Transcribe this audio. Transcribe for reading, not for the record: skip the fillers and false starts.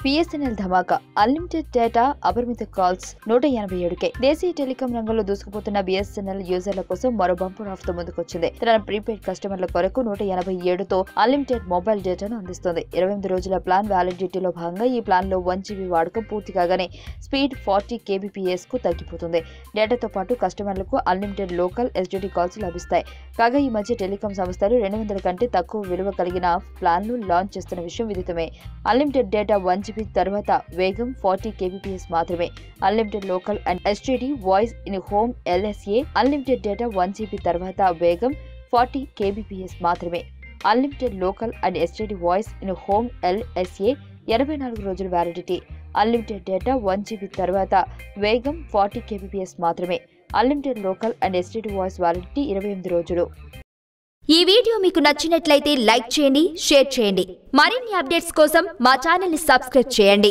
BSNL ధమాకా unlimited data అపరిమిత calls 187కే. దేశీయ telecom రంగంలో దూసుకుపోతున్న BSNL యూజర్ల కోసం మరో బంపర్ ఆఫర్ ముందుకొచ్చింది. తన ప్రీపెయిడ్ కస్టమర్ల కొరకు 187తో అన్లిమిటెడ్ మొబైల్ డేటాను అందిస్తుంది. 28 రోజుల ప్లాన్ వ్యాలిడిటీలో భాగంగా ఈ ప్లాన్ లో 1 GB వాడకం పూర్తి కాగానే స్పీడ్ 40 kbps కు తగ్గిపోతుంది. డేటాతో పాటు కస్టమర్లకు అన్లిమిటెడ్ లోకల్ STD కాల్స్ లభిస్తాయి. కాగా ఈ మధ్య టెలికాం సంస్థలు 200 కంటే తక్కువ విలువ కలిగిన ప్లాన్లు లాంచ్ చేస్తున్న విషయం విదితమే. అన్లిమిటెడ్ డేటా 1 GB తర్వాత వేగం 40 kbps మాత్రమే. Unlimited local and STD voice in home LSA unlimited data 1 GB తర్వాత వేగం 40 kbps మాత్రమే. Unlimited local and STD voice in home LSA 84 రోజుల వ్యాలిడిటీ. అన్లిమిటెడ్ డేటా 1 GB తర్వాత వేగం 40 kbps మాత్రమే. Unlimited local and STD voice validity 28 రోజులు. ఈ video మీకు నచ్చినట్లయితే లైక్ చేయండి, షేర్ చేయండి. మరిన్ని అప్డేట్స్ కోసం మా ఛానల్ ని సబ్స్క్రైబ్ చేయండి.